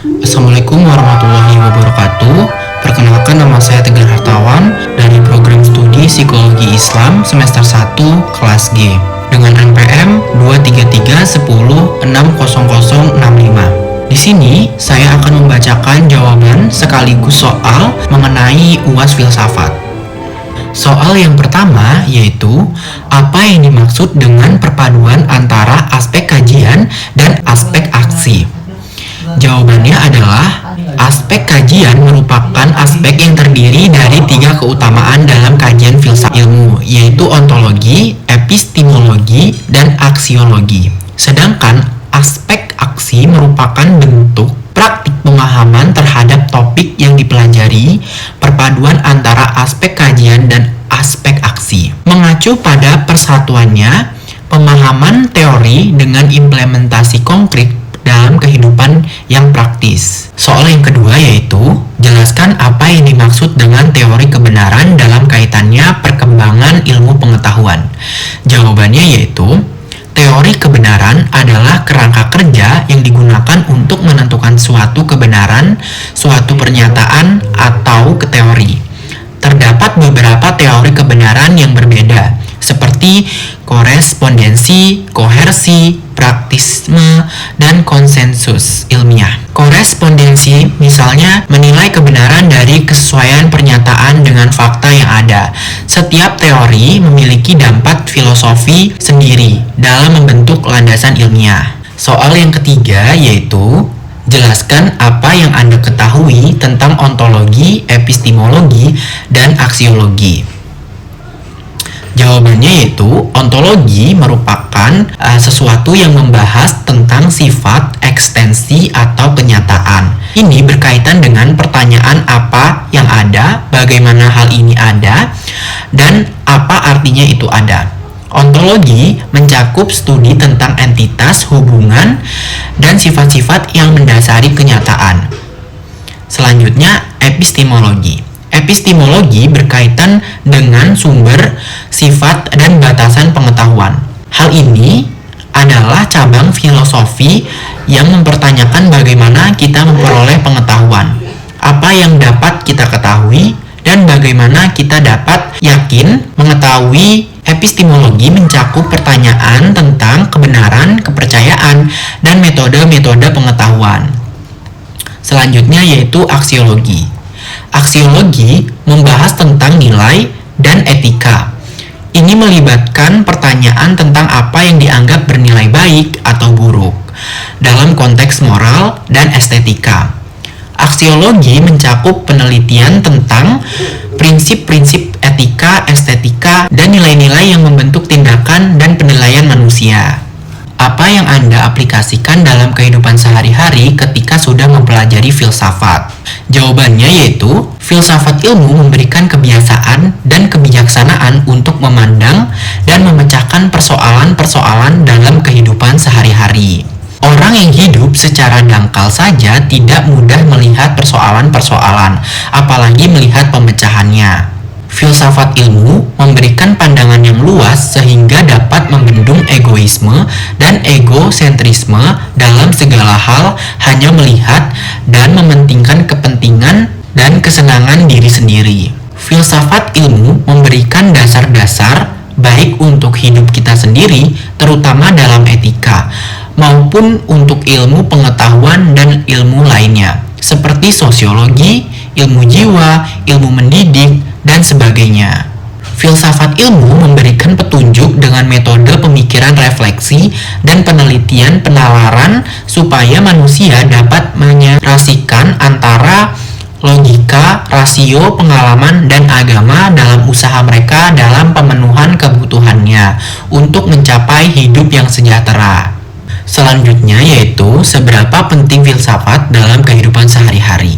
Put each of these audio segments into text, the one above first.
Assalamualaikum warahmatullahi wabarakatuh. Perkenalkan, nama saya Tegar Hartawan dari program studi Psikologi Islam semester 1 kelas G dengan NPM 23310600065. Di sini saya akan membacakan jawaban sekaligus soal mengenai UAS filsafat. Soal yang pertama yaitu, apa yang dimaksud dengan perpaduan antara aspek kajian dan aspek aksi? Jawabannya adalah, aspek kajian merupakan aspek yang terdiri dari 3 keutamaan dalam kajian filsafat ilmu, yaitu ontologi, epistemologi, dan aksiologi. Sedangkan aspek aksi merupakan bentuk praktik pemahaman terhadap topik yang dipelajari, perpaduan antara aspek kajian dan aspek aksi. Mengacu pada persatuannya, pemahaman teori dengan implementasi konkret dalam kehidupan yang praktis. Soal yang kedua yaitu, jelaskan apa yang dimaksud dengan teori kebenaran dalam kaitannya perkembangan ilmu pengetahuan. Jawabannya yaitu, teori kebenaran adalah kerangka kerja yang digunakan untuk menentukan suatu kebenaran, suatu pernyataan, atau teori. Terdapat beberapa teori kebenaran yang berbeda, seperti korespondensi, kohersi, praktisme, dan konsensus ilmiah. Korespondensi misalnya menilai kebenaran dari kesesuaian pernyataan dengan fakta yang ada. Setiap teori memiliki dampak filosofi sendiri dalam membentuk landasan ilmiah. Soal yang ketiga yaitu, jelaskan apa yang Anda ketahui tentang ontologi, epistemologi, dan aksiologi. Jawabannya yaitu, ontologi merupakan sesuatu yang membahas tentang sifat, ekstensi, atau kenyataan. Ini berkaitan dengan pertanyaan apa yang ada, bagaimana hal ini ada, dan apa artinya itu ada. Ontologi mencakup studi tentang entitas, hubungan, dan sifat-sifat yang mendasari kenyataan. Selanjutnya, epistemologi. Epistemologi berkaitan dengan sumber, sifat, dan batasan pengetahuan. Hal ini adalah cabang filosofi yang mempertanyakan bagaimana kita memperoleh pengetahuan, apa yang dapat kita ketahui, dan bagaimana kita dapat yakin mengetahui. Epistemologi mencakup pertanyaan tentang kebenaran, kepercayaan, dan metode-metode pengetahuan. Selanjutnya yaitu aksiologi. Aksiologi membahas tentang nilai dan etika. Ini melibatkan pertanyaan tentang apa yang dianggap bernilai baik atau buruk dalam konteks moral dan estetika. Aksiologi mencakup penelitian tentang prinsip-prinsip etika, estetika, dan nilai-nilai yang membentuk tindakan dan penilaian manusia. Apa yang Anda aplikasikan dalam kehidupan sehari-hari ketika sudah mempelajari filsafat? Jawabannya yaitu, filsafat ilmu memberikan kebiasaan dan kebijaksanaan untuk memandang dan memecahkan persoalan-persoalan dalam kehidupan sehari-hari. Orang yang hidup secara dangkal saja tidak mudah melihat persoalan-persoalan, apalagi melihat pemecahannya. Filsafat ilmu memberikan pandangan yang luas sehingga dapat membendung egoisme dan egosentrisme dalam segala hal, hanya melihat dan mementingkan kepentingan dan kesenangan diri sendiri. Filsafat ilmu memberikan dasar-dasar baik untuk hidup kita sendiri, terutama dalam etika, maupun untuk ilmu pengetahuan dan ilmu lainnya, seperti sosiologi, ilmu jiwa, ilmu mendidik, dan sebagainya. Filsafat ilmu memberikan petunjuk dengan metode pemikiran refleksi dan penelitian penalaran supaya manusia dapat menyerasikan antara logika, rasio, pengalaman, dan agama dalam usaha mereka dalam pemenuhan kebutuhannya untuk mencapai hidup yang sejahtera. Selanjutnya yaitu, seberapa penting filsafat dalam kehidupan sehari-hari?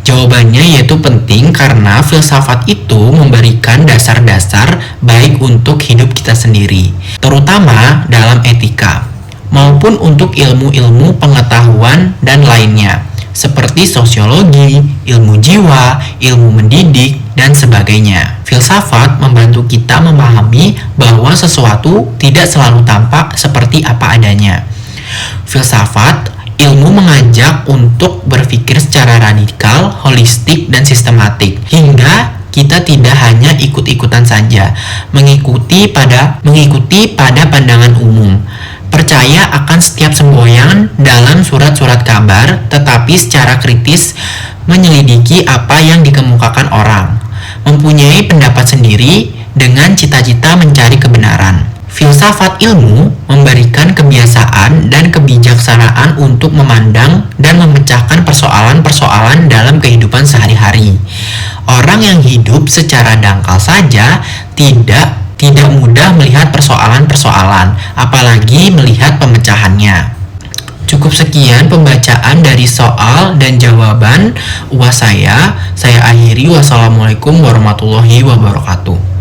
Jawabannya yaitu penting karena filsafat itu memberikan dasar-dasar baik untuk hidup kita sendiri, terutama dalam etika, maupun untuk ilmu-ilmu pengetahuan dan lainnya, seperti sosiologi, ilmu jiwa, ilmu mendidik, dan sebagainya. Filsafat membantu kita memahami bahwa sesuatu tidak selalu tampak seperti apa adanya. Filsafat ilmu mengajak untuk berpikir secara radikal, holistik, dan sistematik, hingga kita tidak hanya ikut-ikutan saja, mengikuti pada pandangan umum, percaya akan setiap semboyan dalam surat-surat kabar, tetapi secara kritis menyelidiki apa yang dikemukakan orang, mempunyai pendapat sendiri dengan cita-cita mencari kebenaran. Filsafat ilmu memberikan kebiasaan dan kebijaksanaan untuk memandang dan memecahkan persoalan-persoalan dalam kehidupan sehari-hari. Orang yang hidup secara dangkal saja tidak mudah melihat persoalan-persoalan, apalagi melihat pemecahannya. Cukup sekian pembacaan dari soal dan jawaban UAS saya. Saya akhiri. Wassalamualaikum warahmatullahi wabarakatuh.